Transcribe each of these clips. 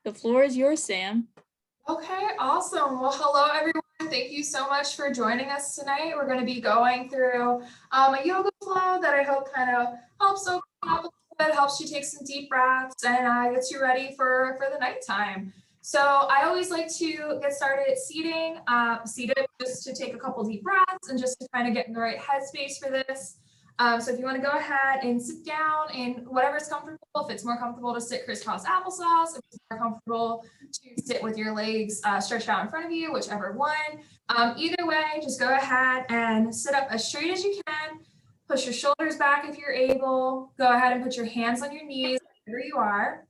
The floor is yours, Sam. Okay, awesome. Well, hello, everyone. Thank you so much for joining us tonight. We're going to be going through a yoga flow that I hope kind of helps open up a little bit, helps you take some deep breaths, and gets you ready for the nighttime. So I always like to get started seated just to take a couple deep breaths and just to kind of get in the right headspace for this. So if you want to go ahead and sit down in whatever's comfortable, if it's more comfortable to sit crisscross applesauce, if it's more comfortable to sit with your legs stretched out in front of you, whichever one. Either way, just go ahead and sit up as straight as you can. Push your shoulders back if you're able. Go ahead and put your hands on your knees, wherever you are.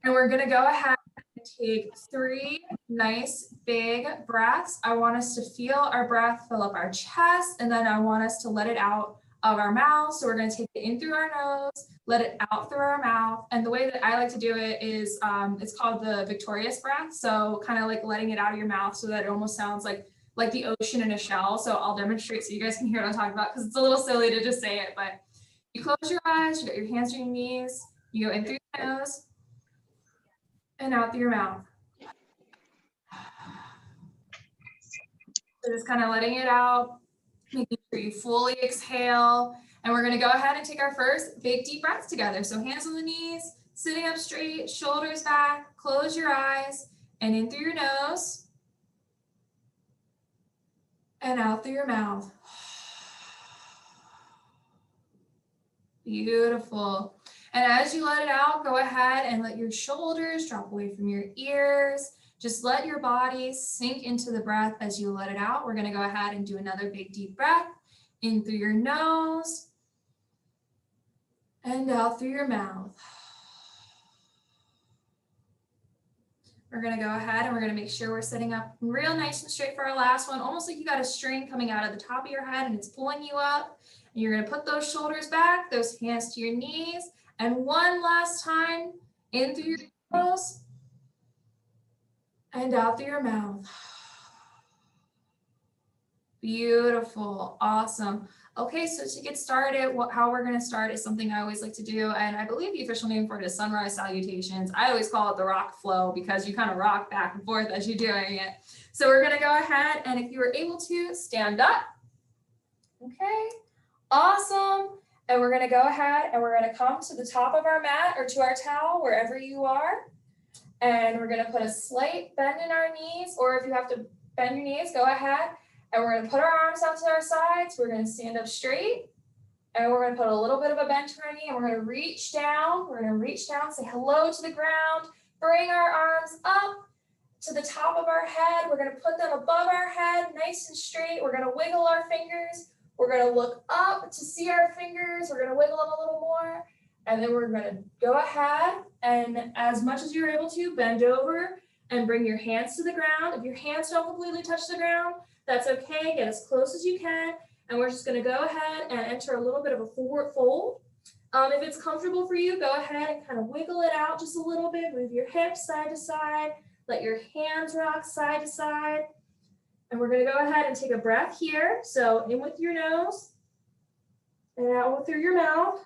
And we're going to go ahead and take 3 nice big breaths. I want us to feel our breath fill up our chest, and then I want us to let it out of our mouth. So we're going to take it in through our nose, let it out through our mouth. And the way that I like to do it is it's called the victorious breath. So kind of like letting it out of your mouth so that it almost sounds like the ocean in a shell. So I'll demonstrate so you guys can hear what I'm talking about, because it's a little silly to just say it. But you close your eyes, you got your hands on your knees, you go in through your nose and out through your mouth. So just kind of letting it out, making sure you fully exhale. And we're going to go ahead and take our first big deep breaths together. So hands on the knees, sitting up straight, shoulders back, close your eyes, and in through your nose and out through your mouth. Beautiful. And as you let it out, go ahead and let your shoulders drop away from your ears. Just let your body sink into the breath as you let it out. We're going to go ahead and do another big deep breath in through your nose and out through your mouth. We're going to go ahead and we're going to make sure we're sitting up real nice and straight for our last one, almost like you got a string coming out of the top of your head and it's pulling you up. And you're going to put those shoulders back, those hands to your knees, and one last time in through your nose and out through your mouth. Beautiful. Awesome. Okay, so to get started, how we're going to start is something I always like to do, and I believe the official name for it is sunrise salutations. I always call it the rock flow because you kind of rock back and forth as you're doing it. So we're going to go ahead, and if you were able to, stand up. Okay, awesome. And we're going to go ahead and we're going to come to the top of our mat or to our towel, wherever you are. And we're going to put a slight bend in our knees, or if you have to bend your knees, go ahead. And we're going to put our arms out to our sides. We're going to stand up straight. And we're going to put a little bit of a bend to our knee. And we're going to reach down. We're going to reach down, say hello to the ground. Bring our arms up to the top of our head. We're going to put them above our head, nice and straight. We're going to wiggle our fingers. We're going to look up to see our fingers. We're going to wiggle them a little more. And then we're going to go ahead and, as much as you're able to, bend over and bring your hands to the ground. If your hands don't completely touch the ground, that's okay. Get as close as you can. And we're just going to go ahead and enter a little bit of a forward fold. If it's comfortable for you, go ahead and kind of wiggle it out just a little bit. Move your hips side to side. Let your hands rock side to side. And we're going to go ahead and take a breath here. So in with your nose and out through your mouth.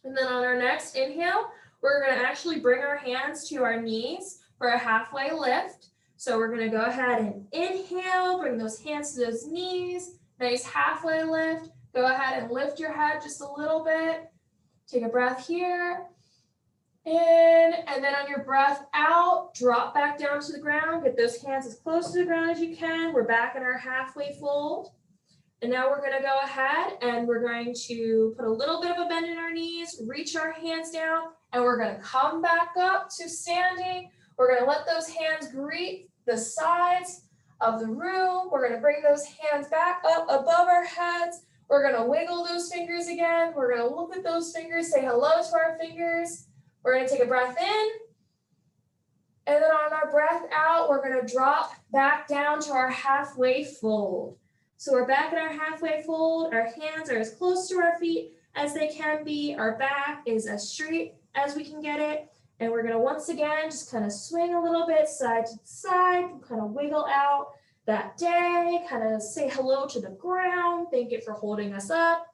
And then on our next inhale, we're going to actually bring our hands to our knees for a halfway lift. So we're going to go ahead and inhale, bring those hands to those knees, nice halfway lift. Go ahead and lift your head just a little bit. Take a breath here. In, and then on your breath out, drop back down to the ground. Get those hands as close to the ground as you can. We're back in our halfway fold. And now we're going to go ahead and we're going to put a little bit of a bend in our knees, reach our hands down, and we're going to come back up to standing. We're going to let those hands greet the sides of the room. We're going to bring those hands back up above our heads. We're going to wiggle those fingers again. We're going to look at those fingers, say hello to our fingers. We're going to take a breath in. And then on our breath out, we're going to drop back down to our halfway fold. So we're back in our halfway fold. Our hands are as close to our feet as they can be. Our back is as straight as we can get it. And we're going to once again just kind of swing a little bit side to side, kind of wiggle out that day, kind of say hello to the ground. Thank it for holding us up.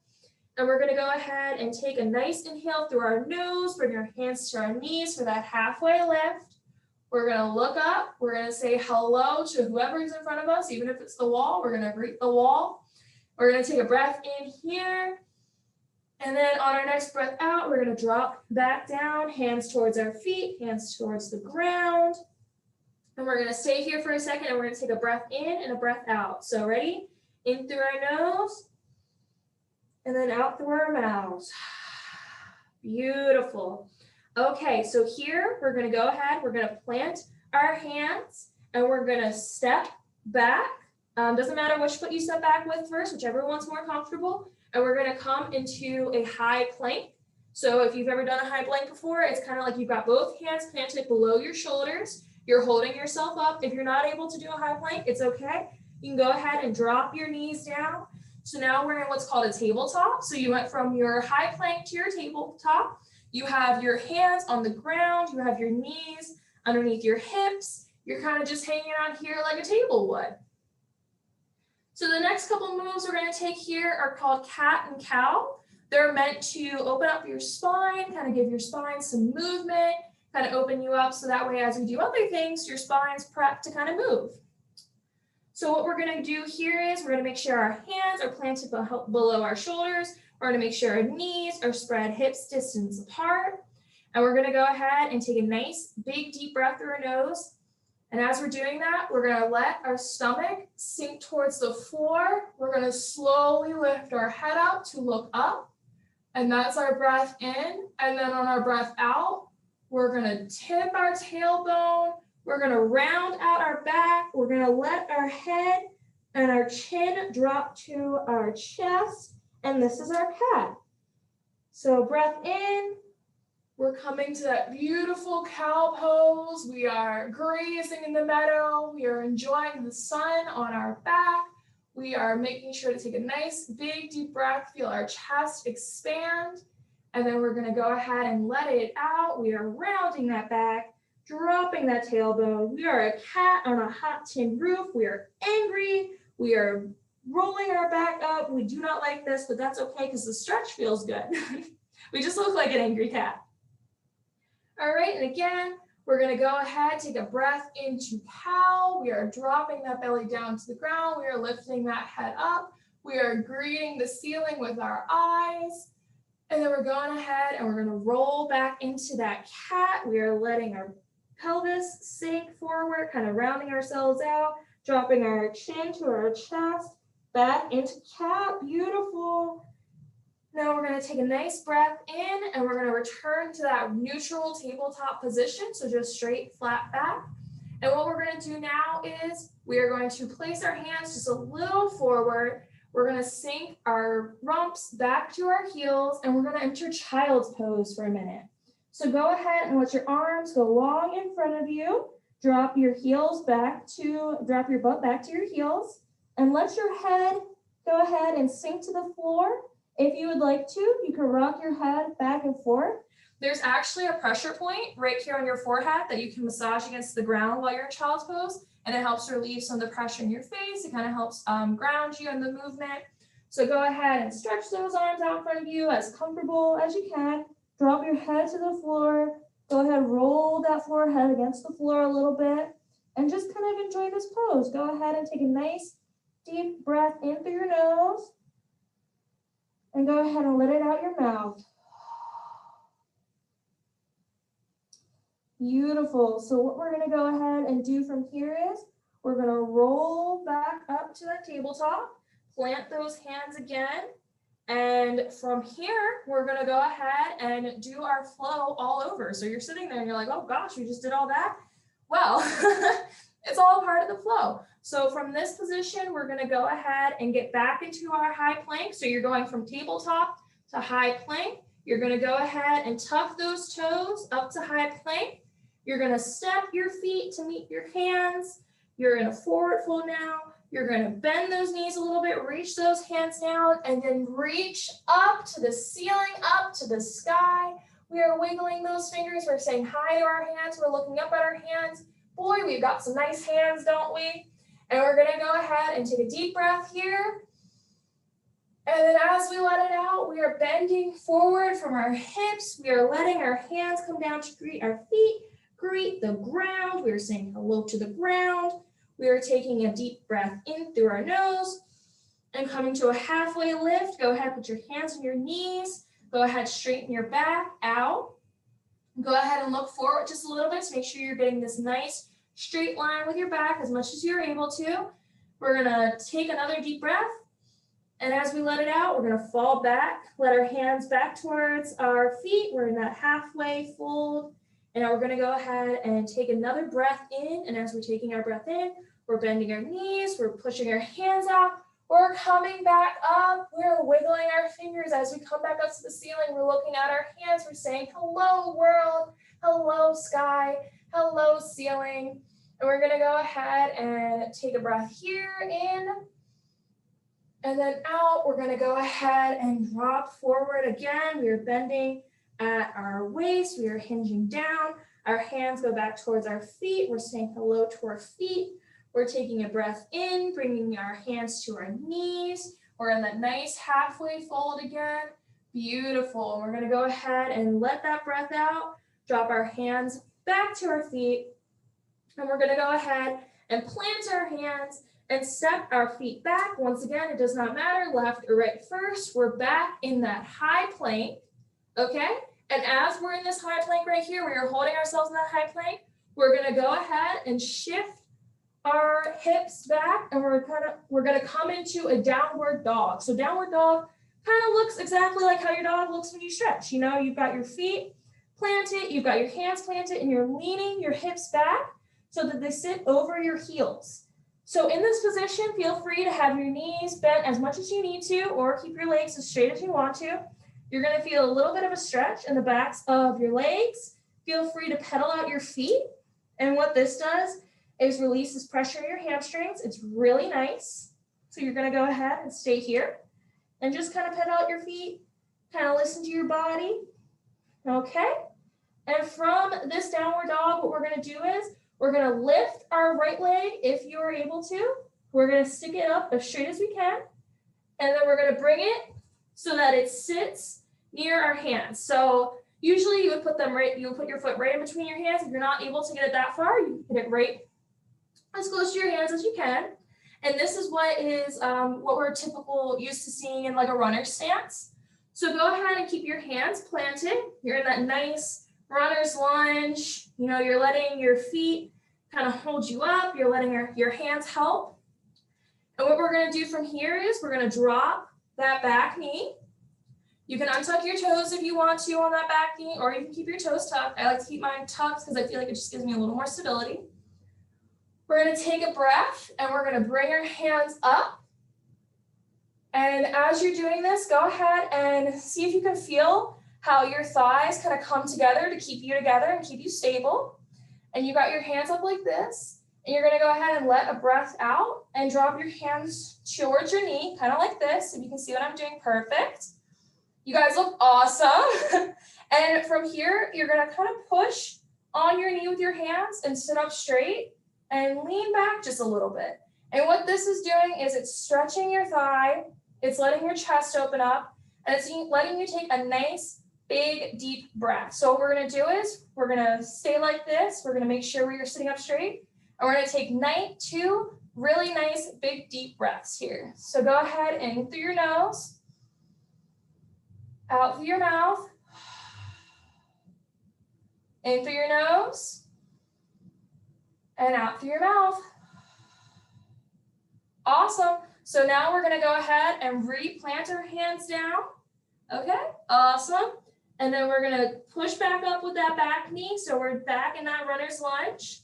And we're going to go ahead and take a nice inhale through our nose, bring our hands to our knees for that halfway lift. We're going to look up. We're going to say hello to whoever's in front of us, even if it's the wall. We're going to greet the wall. We're going to take a breath in here. And then on our next breath out, we're going to drop back down, hands towards our feet, hands towards the ground. And we're going to stay here for a second, and we're going to take a breath in and a breath out. So ready? In through our nose, and then out through our mouths. Beautiful. Okay, so here we're going to go ahead. We're going to plant our hands, and we're going to step back. Doesn't matter which foot you step back with first, whichever one's more comfortable. And we're going to come into a high plank. So if you've ever done a high plank before, it's kind of like you've got both hands planted below your shoulders. You're holding yourself up. If you're not able to do a high plank, it's okay. You can go ahead and drop your knees down. So now we're in what's called a tabletop. So you went from your high plank to your tabletop. You have your hands on the ground. You have your knees underneath your hips. You're kind of just hanging out here like a table would. So the next couple moves we're going to take here are called cat and cow. They're meant to open up your spine, kind of give your spine some movement, kind of open you up so that way as we do other things, your spine's prepped to kind of move. So what we're going to do here is we're going to make sure our hands are planted below our shoulders. We're going to make sure our knees are spread hips distance apart. And we're going to go ahead and take a nice big deep breath through our nose. And as we're doing that, we're going to let our stomach sink towards the floor. We're going to slowly lift our head up to look up. And that's our breath in. And then on our breath out, we're going to tip our tailbone. We're going to round out our back. We're going to let our head and our chin drop to our chest. And this is our cat. So breath in. We're coming to that beautiful cow pose. We are grazing in the meadow. We are enjoying the sun on our back. We are making sure to take a nice big deep breath, feel our chest expand. And then we're going to go ahead and let it out. We are rounding that back, dropping that tailbone. We are a cat on a hot tin roof. We are angry. We are rolling our back up. We do not like this, but that's okay because the stretch feels good. We just look like an angry cat. All right, and again, we're going to go ahead, take a breath into cow. We are dropping that belly down to the ground. We are lifting that head up. We are greeting the ceiling with our eyes. And then we're going ahead and we're going to roll back into that cat. We are letting our pelvis sink forward, kind of rounding ourselves out, dropping our chin to our chest, back into cat. Beautiful. Now we're going to take a nice breath in and we're going to return to that neutral tabletop position. So just straight flat back. And what we're going to do now is we are going to place our hands just a little forward. We're going to sink our rumps back to our heels and we're going to enter child's pose for a minute. So go ahead and let your arms go long in front of you. Drop your butt back to your heels and let your head go ahead and sink to the floor. If you would like to, you can rock your head back and forth. There's actually a pressure point right here on your forehead that you can massage against the ground while you're in child's pose, and it helps relieve some of the pressure in your face. It kind of helps ground you in the movement. So go ahead and stretch those arms out in front of you as comfortable as you can. Drop your head to the floor. Go ahead, roll that forehead against the floor a little bit, and just kind of enjoy this pose. Go ahead and take a nice deep breath in through your nose. And go ahead and let it out your mouth. Beautiful. So what we're going to go ahead and do from here is we're going to roll back up to that tabletop, plant those hands again. And from here, we're going to go ahead and do our flow all over. So you're sitting there and you're like, oh gosh, we just did all that. Well, it's all part of the flow. So from this position, we're going to go ahead and get back into our high plank. So you're going from tabletop to high plank. You're going to go ahead and tuck those toes up to high plank. You're going to step your feet to meet your hands. You're in a forward fold now. You're going to bend those knees a little bit, reach those hands down, and then reach up to the ceiling, up to the sky. We are wiggling those fingers. We're saying hi to our hands. We're looking up at our hands. Boy, we've got some nice hands, don't we? And we're going to go ahead and take a deep breath here. And then as we let it out, we are bending forward from our hips. We are letting our hands come down to greet our feet, greet the ground. We are saying hello to the ground. We are taking a deep breath in through our nose and coming to a halfway lift. Go ahead, put your hands on your knees. Go ahead, straighten your back out. Go ahead and look forward just a little bit to make sure you're getting this nice straight line with your back as much as you're able to. We're gonna take another deep breath. And as we let it out, we're gonna fall back, let our hands back towards our feet. We're in that halfway fold. And now we're gonna go ahead and take another breath in. And as we're taking our breath in, we're bending our knees, we're pushing our hands out, we're coming back up, we're wiggling our fingers as we come back up to the ceiling. We're looking at our hands, we're saying, hello world, hello sky, hello ceiling. And we're gonna go ahead and take a breath here in. And then out, we're gonna go ahead and drop forward again. We are bending at our waist, we are hinging down. Our hands go back towards our feet. We're saying hello to our feet. We're taking a breath in, bringing our hands to our knees. We're in that nice halfway fold again. Beautiful. We're gonna go ahead and let that breath out. Drop our hands back to our feet. And we're gonna go ahead and plant our hands and step our feet back. Once again, it does not matter, left or right first. We're back in that high plank, okay? And as we're in this high plank right here, we are holding ourselves in that high plank. We're gonna go ahead and shift our hips back, and we're gonna come into a downward dog. So downward dog kind of looks exactly like how your dog looks when you stretch. You know, you've got your feet planted, you've got your hands planted, and you're leaning your hips back so that they sit over your heels. So in this position, feel free to have your knees bent as much as you need to, or keep your legs as straight as you want to. You're gonna feel a little bit of a stretch in the backs of your legs. Feel free to pedal out your feet. And what this does is releases pressure in your hamstrings. It's really nice. So you're gonna go ahead and stay here and just kind of pedal out your feet, kind of listen to your body, okay? And from this downward dog, what we're gonna do is we're gonna lift our right leg if you are able to. We're gonna stick it up as straight as we can. And then we're gonna bring it so that it sits near our hands. So usually you would put your foot right in between your hands. If you're not able to get it that far, you put it right as close to your hands as you can. And this is what we're used to seeing in like a runner stance. So go ahead and keep your hands planted. You're in that nice runner's lunge. You know, you're letting your feet kind of hold you up. You're letting your hands help. And what we're gonna do from here is we're gonna drop that back knee. You can untuck your toes if you want to on that back knee, or you can keep your toes tucked. I like to keep mine tucked because I feel like it just gives me a little more stability. We're gonna take a breath and we're gonna bring our hands up. And as you're doing this, go ahead and see if you can feel how your thighs kind of come together to keep you together and keep you stable. And you got your hands up like this. And you're gonna go ahead and let a breath out and drop your hands towards your knee, kind of like this. If you can see what I'm doing, perfect. You guys look awesome. And from here, you're gonna kind of push on your knee with your hands and sit up straight and lean back just a little bit. And what this is doing is it's stretching your thigh, it's letting your chest open up, and it's letting you take a nice, big, deep breath. So what we're gonna do is we're gonna stay like this. We're gonna make sure we're sitting up straight, and we're gonna take 2 really nice, big, deep breaths here. So go ahead in through your nose, out through your mouth, in through your nose, and out through your mouth. Awesome. So now we're gonna go ahead and replant our hands down. Okay, awesome. And then we're gonna push back up with that back knee. So we're back in that runner's lunge.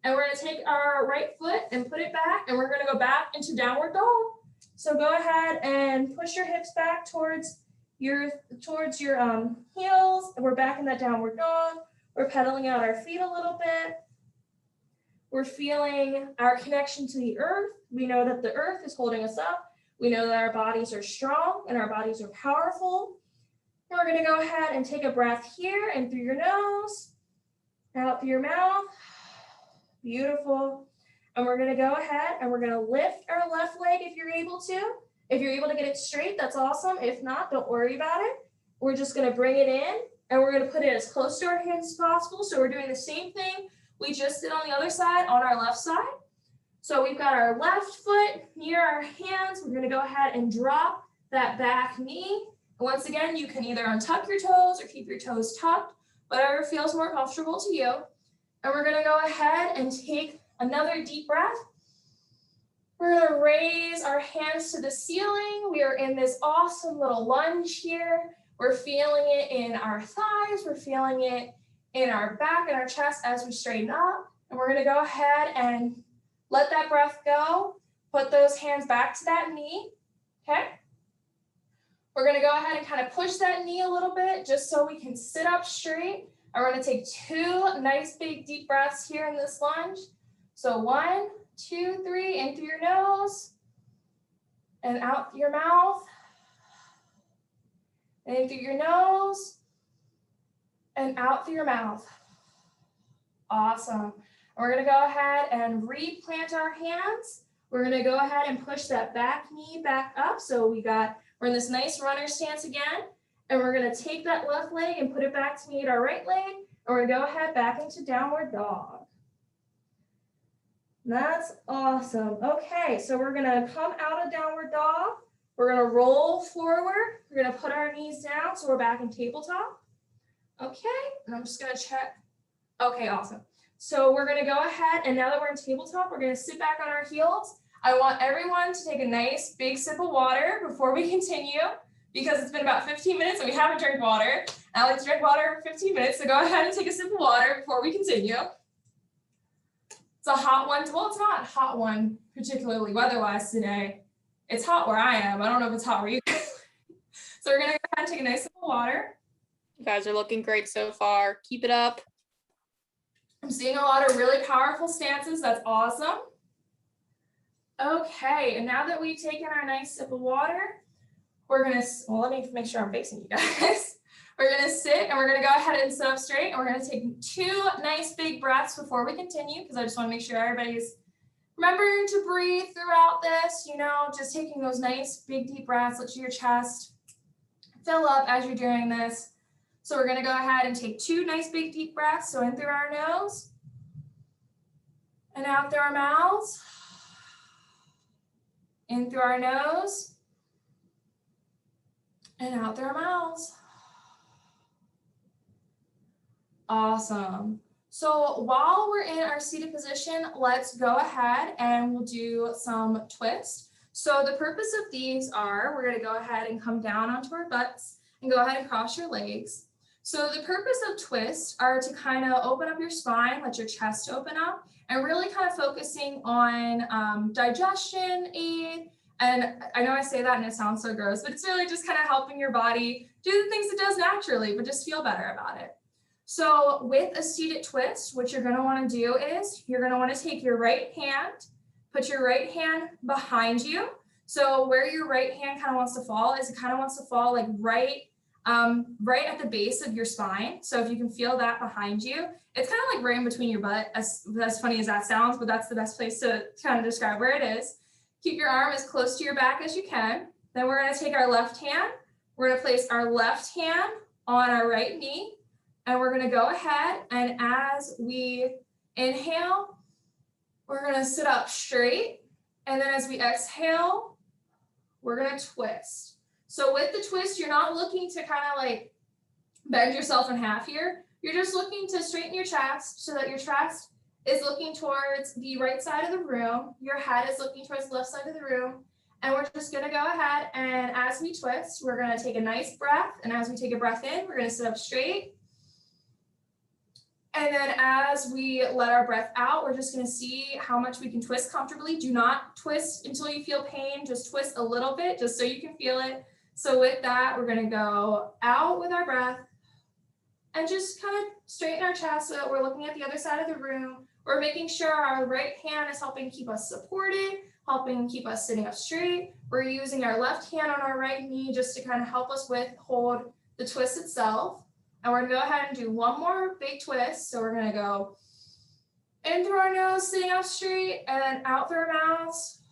And we're gonna take our right foot and put it back, and we're gonna go back into downward dog. So go ahead and push your hips back towards your heels. And we're back in that downward dog. We're pedaling out our feet a little bit. We're feeling our connection to the earth. We know that the earth is holding us up. We know that our bodies are strong and our bodies are powerful. And we're gonna go ahead and take a breath here and through your nose, out through your mouth. Beautiful. And we're gonna go ahead and we're gonna lift our left leg if you're able to. If you're able to get it straight, that's awesome. If not, don't worry about it. We're just gonna bring it in and we're gonna put it as close to our hands as possible. So we're doing the same thing we just did on the other side, on our left side. So we've got our left foot near our hands. We're gonna go ahead and drop that back knee. Once again, you can either untuck your toes or keep your toes tucked, whatever feels more comfortable to you. And we're gonna go ahead and take another deep breath. We're gonna raise our hands to the ceiling. We are in this awesome little lunge here. We're feeling it in our thighs. We're feeling it in our back and our chest as we straighten up. And we're gonna go ahead and let that breath go. Put those hands back to that knee, okay? We're gonna go ahead and kind of push that knee a little bit just so we can sit up straight. And we're gonna take 2 nice big deep breaths here in this lunge. So 1, 2, 3, in through your nose and out through your mouth. And in through your nose and out through your mouth. Awesome. And we're gonna go ahead and replant our hands. We're gonna go ahead and push that back knee back up. So we're in this nice runner stance again. And we're gonna take that left leg and put it back to meet our right leg. And we're gonna go ahead back into downward dog. That's awesome. Okay, so we're gonna come out of downward dog. We're gonna roll forward. We're gonna put our knees down so we're back in tabletop. Okay, and I'm just gonna check. Okay, awesome. So we're gonna go ahead, and now that we're in tabletop, we're gonna sit back on our heels. I want everyone to take a nice big sip of water before we continue, because it's been about 15 minutes and we haven't drank water. I like to drink water for 15 minutes, so go ahead and take a sip of water before we continue. It's a hot one. Well, it's not a hot one, particularly weather-wise today. It's hot where I am. I don't know if it's hot where you guys. So we're gonna go ahead and take a nice sip of water. You guys are looking great so far. Keep it up. I'm seeing a lot of really powerful stances. That's awesome. Okay, and now that we've taken our nice sip of water, we're gonna, well, let me make sure I'm facing you guys. We're gonna sit and we're gonna go ahead and sit up straight, and we're gonna take 2 nice big breaths before we continue, because I just wanna make sure everybody's remembering to breathe throughout this, just taking those nice big deep breaths. Let your chest fill up as you're doing this. So we're gonna go ahead and take 2 nice big deep breaths. So in through our nose and out through our mouths. In through our nose and out through our mouths. Awesome. So while we're in our seated position, let's go ahead and we'll do some twists. So the purpose of these are, we're gonna go ahead and come down onto our butts and go ahead and cross your legs. So the purpose of twists are to kind of open up your spine, let your chest open up, and really kind of focusing on digestion aid. And I know I say that and it sounds so gross, but it's really just kind of helping your body do the things it does naturally, but just feel better about it. So with a seated twist, what you're gonna wanna do is you're gonna wanna take your right hand, put your right hand behind you. So where your right hand kind of wants to fall is it kind of wants to fall like right at the base of your spine. So if you can feel that behind you, it's kind of like right in between your butt, as funny as that sounds, but that's the best place to kind of describe where it is. Keep your arm as close to your back as you can. Then we're gonna take our left hand. We're gonna place our left hand on our right knee. And we're gonna go ahead, and as we inhale, we're gonna sit up straight. And then as we exhale, we're gonna twist. So with the twist, you're not looking to kind of like bend yourself in half here. You're just looking to straighten your chest so that your chest is looking towards the right side of the room. Your head is looking towards the left side of the room. And we're just gonna go ahead, and as we twist, we're gonna take a nice breath. And as we take a breath in, we're gonna sit up straight. And then as we let our breath out, we're just gonna see how much we can twist comfortably. Do not twist until you feel pain, just twist a little bit, just so you can feel it. So with that, we're gonna go out with our breath and just kind of straighten our chest so that we're looking at the other side of the room. We're making sure our right hand is helping keep us supported, helping keep us sitting up straight. We're using our left hand on our right knee just to kind of help us hold the twist itself. And we're gonna go ahead and do one more big twist. So we're gonna go in through our nose, sitting up straight, and then out through our mouths.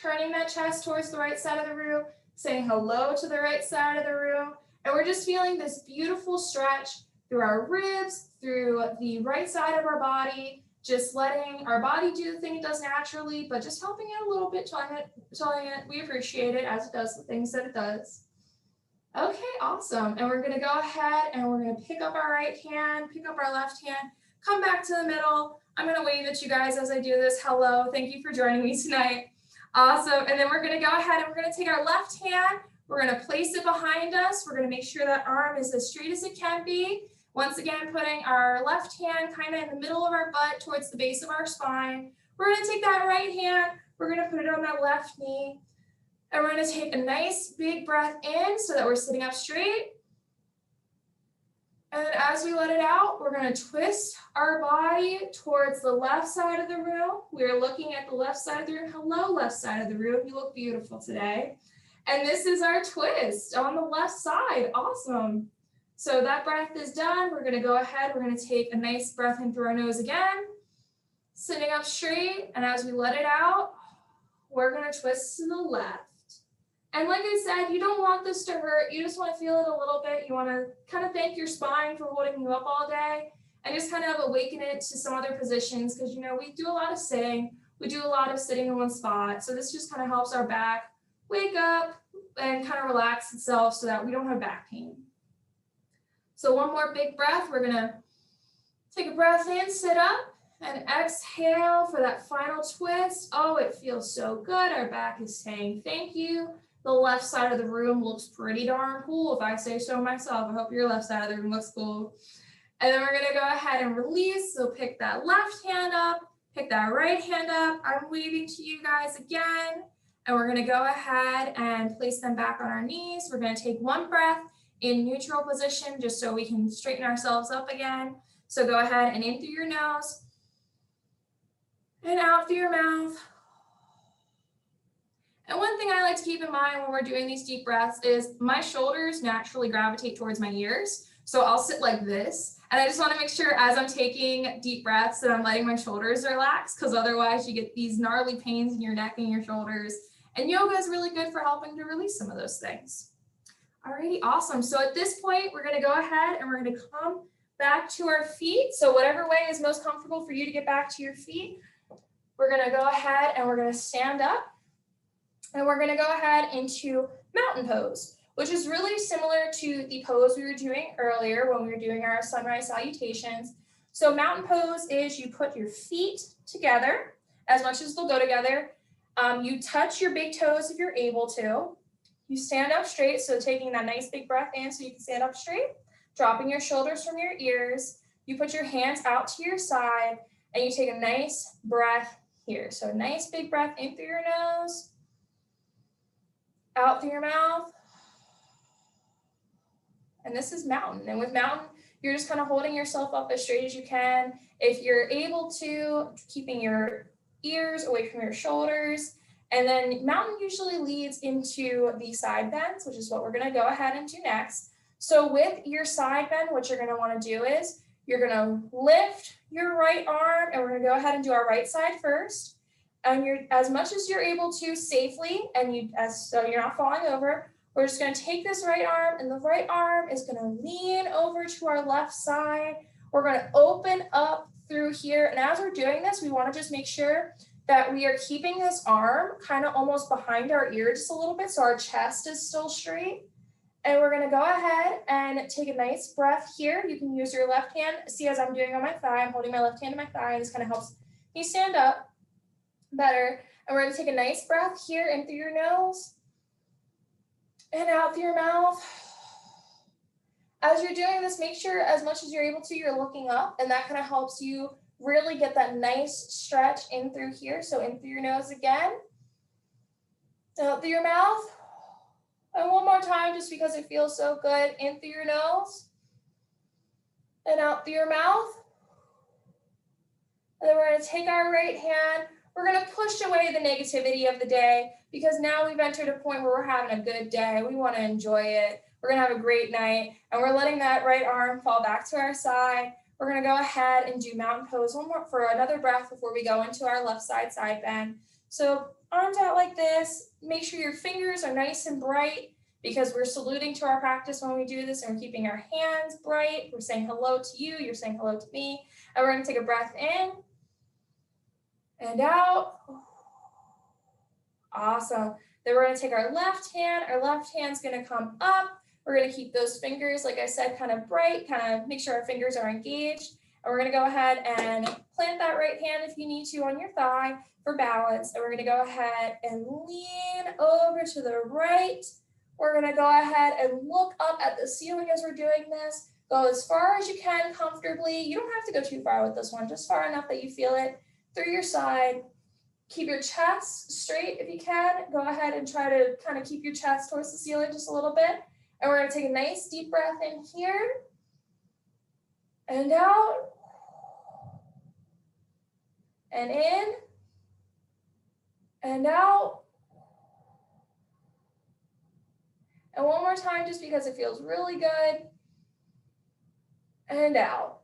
turning that chest towards the right side of the room, saying hello to the right side of the room. And we're just feeling this beautiful stretch through our ribs, through the right side of our body, just letting our body do the thing it does naturally, but just helping it a little bit, telling it we appreciate it as it does the things that it does. Okay, awesome. And we're going to go ahead and we're going to pick up our right hand, pick up our left hand, come back to the middle. I'm going to wave at you guys as I do this. Hello, thank you for joining me tonight. Awesome. And then we're going to go ahead and we're going to take our left hand. We're going to place it behind us. We're going to make sure that arm is as straight as it can be. Once again, putting our left hand kind of in the middle of our butt towards the base of our spine. We're going to take that right hand. We're going to put it on that left knee. And we're going to take a nice big breath in so that we're sitting up straight. And then as we let it out, we're going to twist our body towards the left side of the room. We're looking at the left side of the room. Hello, left side of the room. You look beautiful today. And this is our twist on the left side. Awesome. So that breath is done. We're going to go ahead. We're going to take a nice breath in through our nose again, sitting up straight. And as we let it out, we're going to twist to the left. And like I said, you don't want this to hurt. You just want to feel it a little bit. You want to kind of thank your spine for holding you up all day and just kind of awaken it to some other positions because, you know, we do a lot of sitting. We do a lot of sitting in one spot. So this just kind of helps our back wake up and kind of relax itself so that we don't have back pain. So one more big breath. We're going to take a breath in, sit up, and exhale for that final twist. Oh, it feels so good. Our back is saying thank you. The left side of the room looks pretty darn cool, if I say so myself. I hope your left side of the room looks cool. And then we're going to go ahead and release. So pick that left hand up, pick that right hand up. I'm waving to you guys again. And we're going to go ahead and place them back on our knees. We're going to take one breath in neutral position just so we can straighten ourselves up again. So go ahead and in through your nose and out through your mouth. And one thing I like to keep in mind when we're doing these deep breaths is my shoulders naturally gravitate towards my ears. So I'll sit like this. And I just want to make sure as I'm taking deep breaths that I'm letting my shoulders relax because otherwise you get these gnarly pains in your neck and your shoulders. And yoga is really good for helping to release some of those things. Alrighty, awesome. So at this point, we're going to go ahead and we're going to come back to our feet. So whatever way is most comfortable for you to get back to your feet, we're going to go ahead and we're going to stand up. And we're going to go ahead into mountain pose, which is really similar to the pose we were doing earlier when we were doing our sunrise salutations. So mountain pose is you put your feet together as much as they'll go together. You touch your big toes if you're able to. You stand up straight, so taking that nice big breath in so you can stand up straight, dropping your shoulders from your ears. You put your hands out to your side, and you take a nice breath here. So a nice big breath in through your nose, out through your mouth. And this is mountain. And with mountain, you're just kind of holding yourself up as straight as you can. If you're able to, keeping your ears away from your shoulders. And then mountain usually leads into the side bends, which is what we're going to go ahead and do next. So with your side bend, what you're going to want to do is you're going to lift your right arm, and we're going to go ahead and do our right side first. And you're as much as you're able to safely, and so you're not falling over. We're just going to take this right arm, and the right arm is going to lean over to our left side. We're going to open up through here. And as we're doing this, we want to just make sure that we are keeping this arm kind of almost behind our ear just a little bit so our chest is still straight. And we're going to go ahead and take a nice breath here. You can use your left hand. See, as I'm doing on my thigh, I'm holding my left hand to my thigh, and this kind of helps me stand up better. And we're going to take a nice breath here in through your nose and out through your mouth. As you're doing this, make sure as much as you're able to, you're looking up, and that kind of helps you really get that nice stretch in through here. So in through your nose again, out through your mouth. And one more time, just because it feels so good, in through your nose and out through your mouth. And then we're going to take our right hand. We're going to push away the negativity of the day because now we've entered a point where we're having a good day. We want to enjoy it. We're going to have a great night. And we're letting that right arm fall back to our side. We're going to go ahead and do mountain pose one more for another breath before we go into our left side bend. So arms out like this. Make sure your fingers are nice and bright because we're saluting to our practice when we do this, and we're keeping our hands bright. We're saying hello to you, you're saying hello to me. And we're gonna take a breath in and out. Awesome. Then we're gonna take our left hand's gonna come up. We're gonna keep those fingers, like I said, kind of bright, kind of make sure our fingers are engaged. And we're gonna go ahead and plant that right hand if you need to on your thigh for balance. And we're gonna go ahead and lean over to the right. We're gonna go ahead and look up at the ceiling as we're doing this. Go as far as you can comfortably. You don't have to go too far with this one, just far enough that you feel it through your side. Keep your chest straight if you can. Go ahead and try to kind of keep your chest towards the ceiling just a little bit. And we're gonna take a nice deep breath in here and out and in and out. And one more time, just because it feels really good. And out.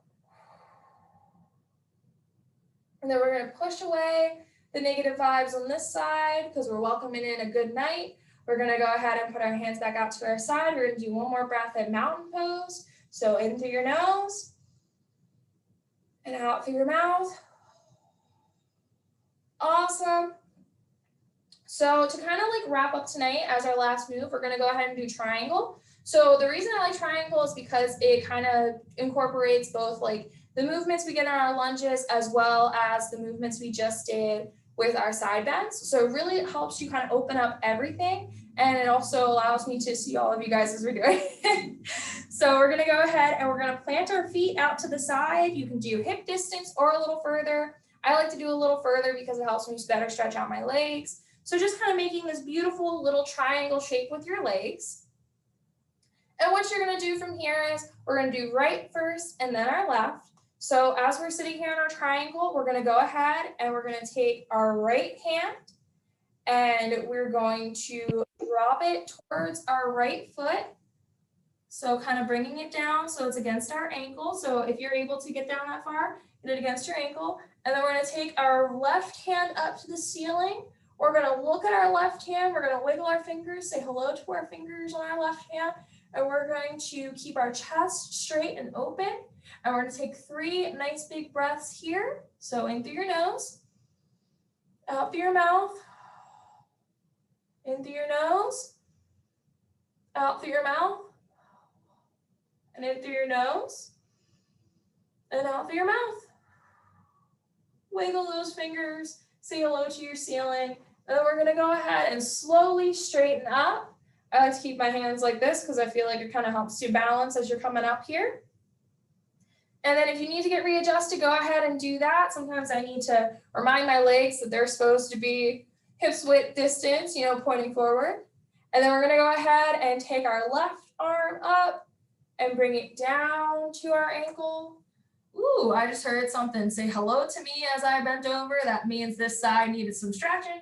And then we're gonna push away the negative vibes on this side because we're welcoming in a good night. We're gonna go ahead and put our hands back out to our side. We're gonna do one more breath at mountain pose. So in through your nose and out through your mouth. Awesome. So to kind of like wrap up tonight as our last move, we're gonna go ahead and do triangle. So the reason I like triangle is because it kind of incorporates both like the movements we get in our lunges as well as the movements we just did with our side bends. So it really helps you kind of open up everything. And it also allows me to see all of you guys as we're doing it. So we're gonna go ahead and we're gonna plant our feet out to the side. You can do hip distance or a little further. I like to do a little further because it helps me better stretch out my legs. So just kind of making this beautiful little triangle shape with your legs. And what you're gonna do from here is we're gonna do right first and then our left. So as we're sitting here in our triangle, we're gonna go ahead and we're gonna take our right hand and we're going to drop it towards our right foot. So kind of bringing it down so it's against our ankle. So if you're able to get down that far, get it against your ankle. And then we're gonna take our left hand up to the ceiling. We're gonna look at our left hand. We're gonna wiggle our fingers, say hello to our fingers on our left hand. And we're going to keep our chest straight and open. And we're gonna take 3 nice big breaths here. So in through your nose, out through your mouth, in through your nose, out through your mouth, and in through your nose, and out through your mouth. Wiggle those fingers, say hello to your ceiling. And then we're gonna go ahead and slowly straighten up. I like to keep my hands like this because I feel like it kind of helps you balance as you're coming up here. And then if you need to get readjusted, go ahead and do that. Sometimes I need to remind my legs that they're supposed to be hips width distance, you know, pointing forward. And then we're gonna go ahead and take our left arm up and bring it down to our ankle. Ooh, I just heard something say hello to me as I bent over. That means this side needed some stretching.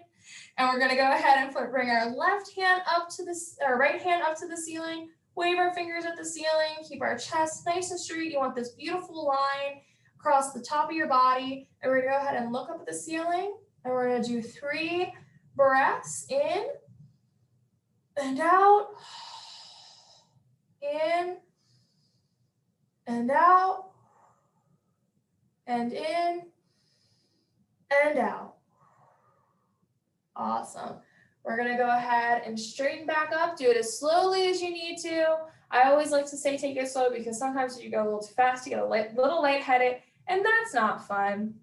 And we're gonna go ahead and bring our left hand up to this, or right hand up to the ceiling, wave our fingers at the ceiling, keep our chest nice and straight. You want this beautiful line across the top of your body. And we're gonna go ahead and look up at the ceiling. And we're gonna do 3 breaths in and out, in and out, and in and out. Awesome. We're gonna go ahead and straighten back up. Do it as slowly as you need to. I always like to say take it slow because sometimes if you go a little too fast, you get a little lightheaded, and that's not fun.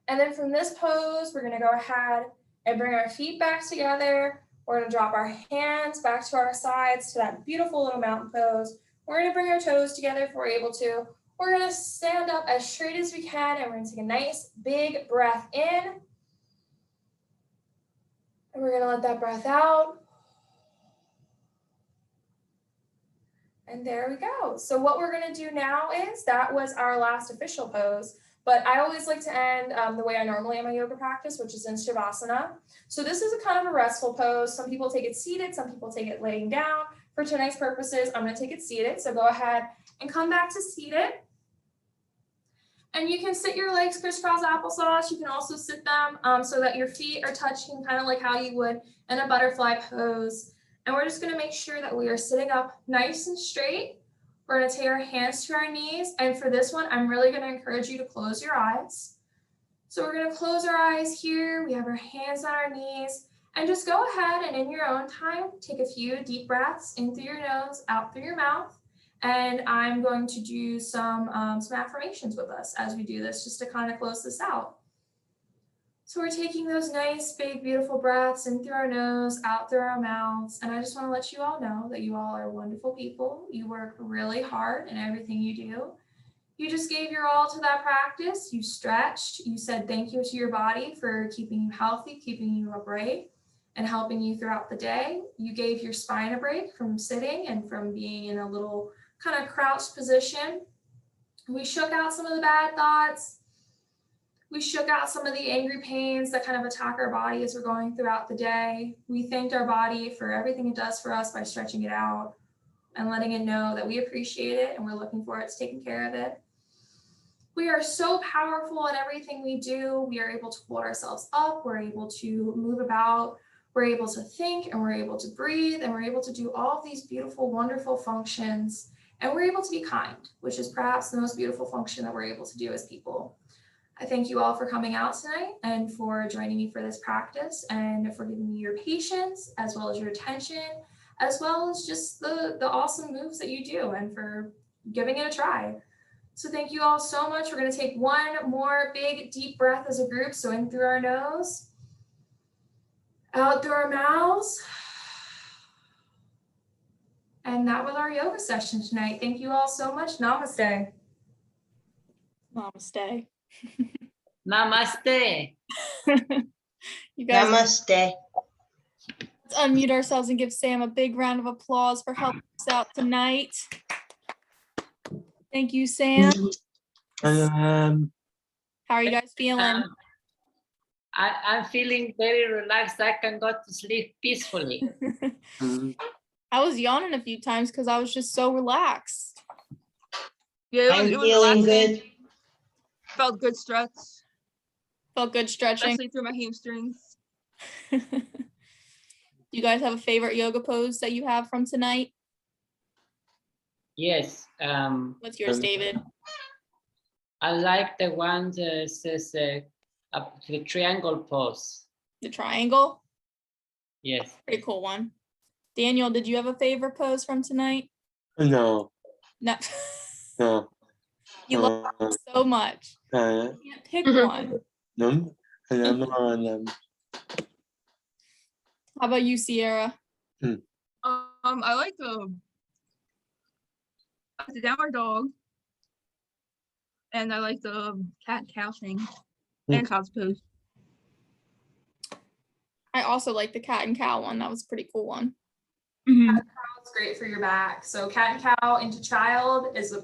And then from this pose, we're gonna go ahead and bring our feet back together. We're gonna drop our hands back to our sides to that beautiful little mountain pose. We're gonna bring our toes together if we're able to. We're gonna stand up as straight as we can, and we're gonna take a nice big breath in. And we're gonna let that breath out. And there we go. So what we're gonna do now is, that was our last official pose, but I always like to end the way I normally am my yoga practice, which is in Shavasana. So this is a kind of a restful pose. Some people take it seated, some people take it laying down. For tonight's purposes, I'm gonna take it seated. So go ahead and come back to seated. And you can sit your legs crisscross applesauce. You can also sit them so that your feet are touching kind of like how you would in a butterfly pose. And we're just gonna make sure that we are sitting up nice and straight. We're gonna take our hands to our knees. And for this one, I'm really gonna encourage you to close your eyes. So we're gonna close our eyes here. We have our hands on our knees. And just go ahead and in your own time, take a few deep breaths in through your nose, out through your mouth. And I'm going to do some affirmations with us as we do this, just to kind of close this out. So we're taking those nice, big, beautiful breaths in through our nose, out through our mouths. And I just want to let you all know that you all are wonderful people. You work really hard in everything you do. You just gave your all to that practice. You stretched. You said thank you to your body for keeping you healthy, keeping you upright, and helping you throughout the day. You gave your spine a break from sitting and from being in a little kind of crouched position. We shook out some of the bad thoughts. We shook out some of the angry pains that kind of attack our body as we're going throughout the day. We thanked our body for everything it does for us by stretching it out and letting it know that we appreciate it and we're looking forward to taking care of it. We are so powerful in everything we do. We are able to hold ourselves up. We're able to move about. We're able to think and we're able to breathe and we're able to do all of these beautiful, wonderful functions. And we're able to be kind, which is perhaps the most beautiful function that we're able to do as people. I thank you all for coming out tonight and for joining me for this practice and for giving me your patience as well as your attention, as well as just the awesome moves that you do and for giving it a try. So thank you all so much. We're going to take one more big deep breath as a group. So in through our nose, out through our mouths. And that was our yoga session tonight. Thank you all so much. Namaste. Namaste. Namaste. You guys, Namaste. let's unmute ourselves and give Sam a big round of applause for helping us out tonight. Thank you, Sam. How are you guys feeling? I'm feeling very relaxed. I can go to sleep peacefully. I was yawning a few times because I was just so relaxed. Yeah, I'm it was feeling relaxing. good. Felt good stretch, Felt good stretching. especially through my hamstrings. You guys have a favorite yoga pose that you have from tonight? Yes. What's yours, David? I like the one that says the triangle pose. The triangle? Yes. Pretty cool one. Daniel, did you have a favorite pose from tonight? No, No. no. You love it so much. You can't pick one. How about you, Sierra? I like the downward dog, and I like the cat and cow thing, and child's pose. I also like the cat and cow one. That was a pretty cool one. It's great for your back. So cat and cow into child is the